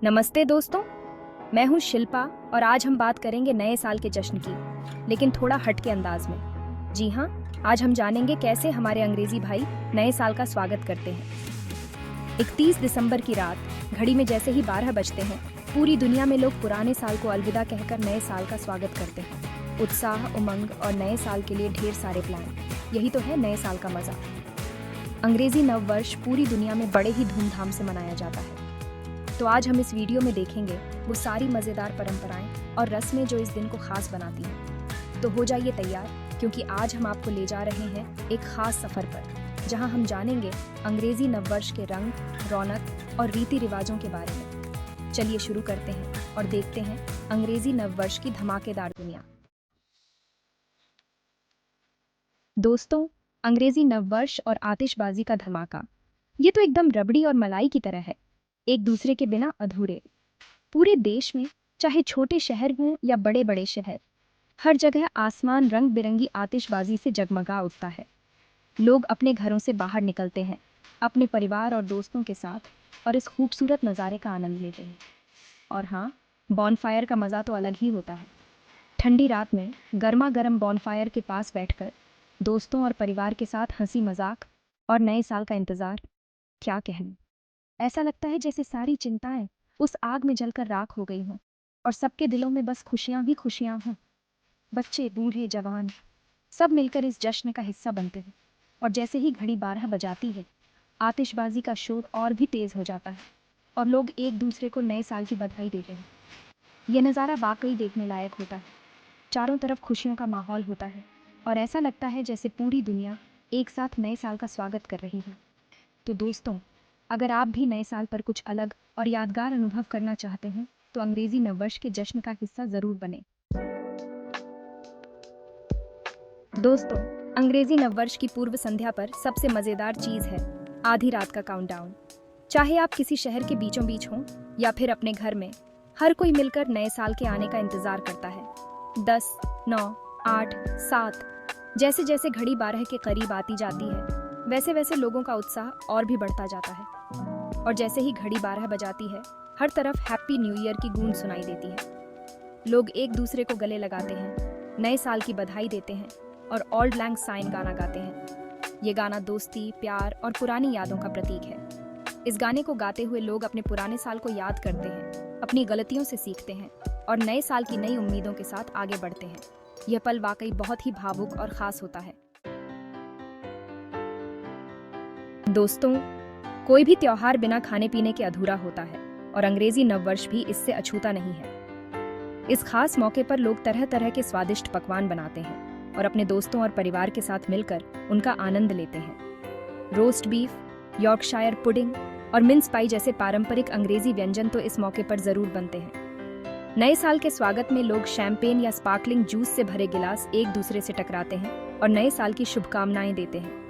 नमस्ते दोस्तों, मैं हूँ शिल्पा और आज हम बात करेंगे नए साल के जश्न की, लेकिन थोड़ा हट के अंदाज में। जी हाँ, आज हम जानेंगे कैसे हमारे अंग्रेजी भाई नए साल का स्वागत करते हैं। 31 दिसंबर की रात घड़ी में जैसे ही 12 बजते हैं, पूरी दुनिया में लोग पुराने साल को अलविदा कहकर नए साल का स्वागत करते हैं। उत्साह, उमंग और नए साल के लिए ढेर सारे प्लान, यही तो है नए साल का मजा। अंग्रेजी नव वर्ष पूरी दुनिया में बड़े ही धूमधाम से मनाया जाता है। तो आज हम इस वीडियो में देखेंगे वो सारी मज़ेदार परंपराएं और रस्में जो इस दिन को खास बनाती हैं। तो हो जाइए तैयार, क्योंकि आज हम आपको ले जा रहे हैं एक खास सफ़र पर, जहां हम जानेंगे अंग्रेजी नववर्ष के रंग, रौनक और रीति रिवाजों के बारे में। चलिए शुरू करते हैं और देखते हैं अंग्रेजी नववर्ष की धमाकेदार दुनिया। दोस्तों, अंग्रेजी नववर्ष और आतिशबाजी का धमाका, ये तो एकदम रबड़ी और मलाई की तरह है, एक दूसरे के बिना अधूरे। पूरे देश में, चाहे छोटे शहर हों या बड़े बड़े शहर, हर जगह आसमान रंग बिरंगी आतिशबाजी से जगमगा उठता है। लोग अपने घरों से बाहर निकलते हैं, अपने परिवार और दोस्तों के साथ, और इस खूबसूरत नज़ारे का आनंद लेते हैं। और हाँ, बॉनफायर का मज़ा तो अलग ही होता है। ठंडी रात में गर्मा गर्म बॉनफायर के पास बैठकर दोस्तों और परिवार के साथ हंसी मजाक और नए साल का इंतज़ार, क्या कहने। ऐसा लगता है जैसे सारी चिंताएं उस आग में जलकर राख हो गई हों और सबके दिलों में बस खुशियां ही खुशियां हों। बच्चे, बूढ़े, जवान, सब मिलकर इस जश्न का हिस्सा बनते हैं। और जैसे ही घड़ी 12 बजाती है, आतिशबाजी का शोर और भी तेज हो जाता है और लोग एक दूसरे को नए साल की बधाई देते हैं। यह नज़ारा वाकई देखने लायक होता है। चारों तरफ खुशियों का माहौल होता है और ऐसा लगता है जैसे पूरी दुनिया एक साथ नए साल का स्वागत कर रही है। तो दोस्तों, अगर आप भी नए साल पर कुछ अलग और यादगार अनुभव करना चाहते हैं, तो अंग्रेजी नववर्ष के जश्न का हिस्सा जरूर बने। दोस्तों, अंग्रेजी नववर्ष की पूर्व संध्या पर सबसे मजेदार चीज है आधी रात का काउंटडाउन। चाहे आप किसी शहर के बीचों बीच हों या फिर अपने घर में, हर कोई मिलकर नए साल के आने का इंतजार करता है। 10, 9, 8, 7, जैसे जैसे घड़ी 12 के करीब आती जाती है, वैसे वैसे लोगों का उत्साह और भी बढ़ता जाता है। और जैसे ही घड़ी 12 बजाती है, हर तरफ हैप्पी न्यू ईयर की गूंज सुनाई देती है। लोग एक दूसरे को गले लगाते हैं, नए साल की बधाई देते हैं और ऑल्ड लैंग साइन गाना गाते हैं। ये गाना दोस्ती, प्यार और पुरानी यादों का प्रतीक है। इस गाने को गाते हुए लोग अपने पुराने साल को याद करते हैं, अपनी गलतियों से सीखते हैं और नए साल की नई उम्मीदों के साथ आगे बढ़ते हैं। यह पल वाकई बहुत ही भावुक और खास होता है। दोस्तों, कोई भी त्योहार बिना खाने पीने के अधूरा होता है और अंग्रेजी नववर्ष भी इससे अछूता नहीं है। इस खास मौके पर लोग तरह तरह के स्वादिष्ट पकवान बनाते हैं और अपने दोस्तों और परिवार के साथ मिलकर उनका आनंद लेते हैं। रोस्ट बीफ, यॉर्कशायर पुडिंग और मिन्स पाई जैसे पारंपरिक अंग्रेजी व्यंजन तो इस मौके पर जरूर बनते हैं। नए साल के स्वागत में लोग शैंपेन या स्पार्कलिंग जूस से भरे गिलास एक दूसरे से टकराते हैं और नए साल की शुभकामनाएं देते हैं।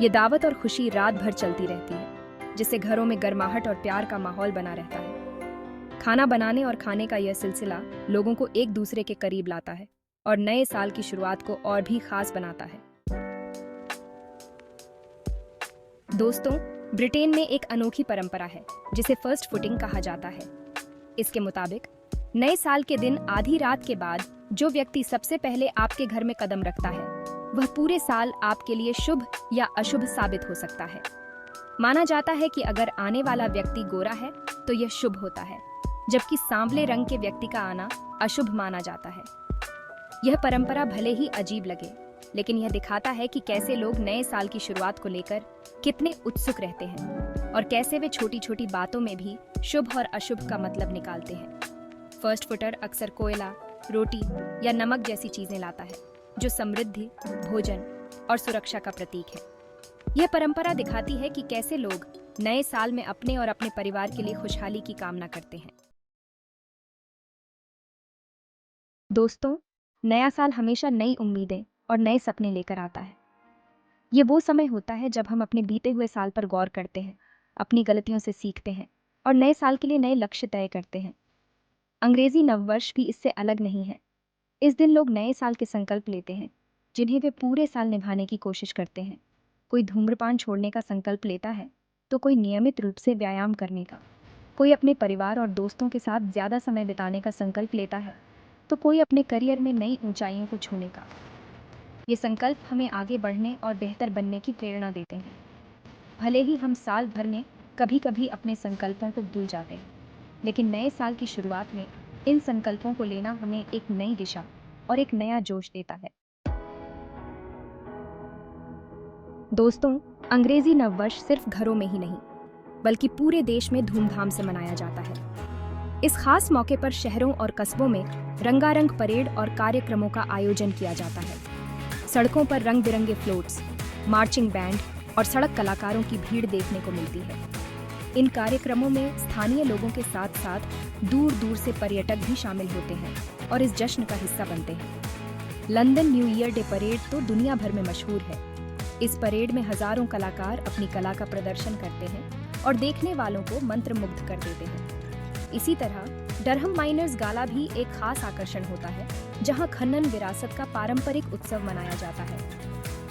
ये दावत और खुशी रात भर चलती रहती है, जिससे घरों में गर्माहट और प्यार का माहौल बना रहता है। खाना बनाने और खाने का यह सिलसिला लोगों को एक दूसरे के करीब लाता है और नए साल की शुरुआत को और भी खास बनाता है। दोस्तों, ब्रिटेन में एक अनोखी परंपरा है जिसे फर्स्ट फुटिंग कहा जाता है। इसके मुताबिक नए साल के दिन आधी रात के बाद जो व्यक्ति सबसे पहले आपके घर में कदम रखता है, वह पूरे साल आपके लिए शुभ या अशुभ साबित हो सकता है। माना जाता है कि अगर आने वाला व्यक्ति गोरा है तो यह शुभ होता है, जबकि सांवले रंग के व्यक्ति का आना अशुभ माना जाता है। यह परंपरा भले ही अजीब लगे, लेकिन यह दिखाता है कि कैसे लोग नए साल की शुरुआत को लेकर कितने उत्सुक रहते हैं और कैसे वे छोटी छोटी बातों में भी शुभ और अशुभ का मतलब निकालते हैं। फर्स्ट फुटर अक्सर कोयला, रोटी या नमक जैसी चीजें लाता है, जो समृद्धि, भोजन और सुरक्षा का प्रतीक है। यह परंपरा दिखाती है कि कैसे लोग नए साल में अपने और अपने परिवार के लिए खुशहाली की कामना करते हैं। दोस्तों, नया साल हमेशा नई उम्मीदें और नए सपने लेकर आता है। ये वो समय होता है जब हम अपने बीते हुए साल पर गौर करते हैं, अपनी गलतियों से सीखते हैं और नए साल के लिए नए लक्ष्य तय करते हैं। अंग्रेजी नववर्ष भी इससे अलग नहीं है। इस दिन लोग नए साल के संकल्प लेते हैं, जिन्हें वे पूरे साल निभाने की कोशिश करते हैं। कोई धूम्रपान छोड़ने का संकल्प लेता है, तो कोई नियमित रूप से व्यायाम करने का, कोई अपने परिवार और दोस्तों के साथ ज़्यादा समय बिताने का संकल्प लेता है, तो कोई अपने करियर में नई ऊंचाइयों को छूने का। ये संकल्प हमें आगे बढ़ने और बेहतर बनने की प्रेरणा देते हैं। भले ही हम साल भर में कभी-कभी अपने संकल्पों को भूल जाते हैं, लेकिन नए साल की शुरुआत में इन संकल्पों को लेना हमें एक नई दिशा और एक नया जोश देता है। दोस्तों, अंग्रेजी नववर्ष सिर्फ घरों में ही नहीं, बल्कि पूरे देश में धूमधाम से मनाया जाता है। इस खास मौके पर शहरों और कस्बों में रंगारंग परेड और कार्यक्रमों का आयोजन किया जाता है। सड़कों पर रंग बिरंगे फ्लोट्स, मार्चिंग बैंड और सड़क कलाकारों की भीड़ देखने को मिलती है। इन कार्यक्रमों में स्थानीय लोगों के साथ साथ दूर दूर से पर्यटक भी शामिल होते हैं और इस जश्न का हिस्सा बनते हैं। London new year day parade तो दुनिया भर में मशहूर है। इस परेड में हजारों कलाकार अपनी कला का प्रदर्शन करते हैं और देखने वालों को मंत्रमुग्ध कर देते हैं। इसी तरह डरहम माइनर्स गाला भी एक खास आकर्षण होता है, जहां खनन विरासत का पारंपरिक उत्सव मनाया जाता है।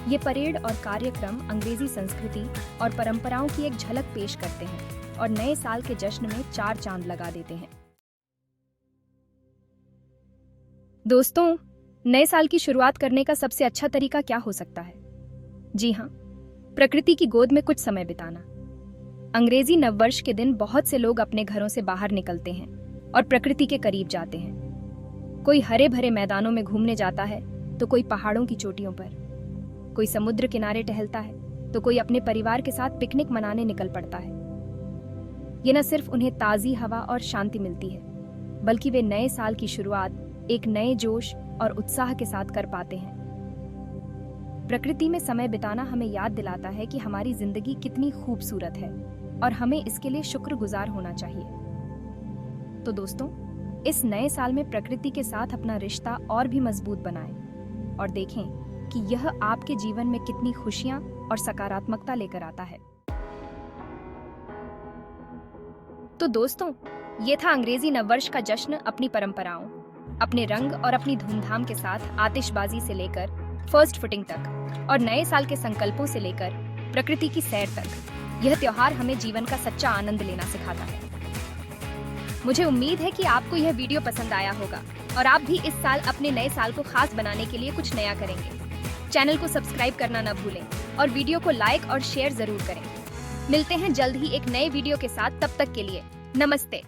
ये परेड और कार्यक्रम अंग्रेजी संस्कृति और परंपराओं की एक झलक पेश करते हैं और नए साल के जश्न में चार चांद लगा देते हैं। दोस्तों, नए साल की शुरुआत करने का सबसे अच्छा तरीका क्या हो सकता है? जी हाँ, प्रकृति की गोद में कुछ समय बिताना। अंग्रेजी नववर्ष के दिन बहुत से लोग अपने घरों से बाहर निकलते हैं और प्रकृति के करीब जाते हैं। कोई हरे भरे मैदानों में घूमने जाता है, तो कोई पहाड़ों की चोटियों पर, कोई समुद्र किनारे टहलता है, तो कोई अपने परिवार के साथ पिकनिक मनाने निकल पड़ता है। ये न सिर्फ उन्हें ताज़ी हवा और शांति मिलती है, बल्कि वे नए साल की शुरुआत एक नए जोश और उत्साह के साथ कर पाते हैं। प्रकृति में समय बिताना हमें याद दिलाता है कि हमारी जिंदगी कितनी खूबसूरत है और हमें इसके लिए शुक्रगुजार होना चाहिए। तो दोस्तों, इस नए साल में प्रकृति के साथ अपना रिश्ता और भी मजबूत बनाएं और देखें कि यह आपके जीवन में कितनी खुशियां और सकारात्मकता लेकर आता है। तो दोस्तों, ये था अंग्रेजी नववर्ष का जश्न अपनी परंपराओं, अपने रंग और अपनी धूमधाम के साथ आतिशबाजी से लेकर फर्स्ट फुटिंग तक और नए साल के संकल्पों से लेकर प्रकृति की सैर तक। यह त्योहार हमें जीवन का सच्चा आनंद लेना सिखाता है। मुझे उम्मीद है कि आपको यह वीडियो पसंद आया होगा और आप भी इस साल अपने नए साल को खास बनाने के लिए कुछ नया करेंगे। चैनल को सब्सक्राइब करना न भूलें और वीडियो को लाइक और शेयर जरूर करें। मिलते हैं जल्द ही एक नए वीडियो के साथ। तब तक के लिए नमस्ते।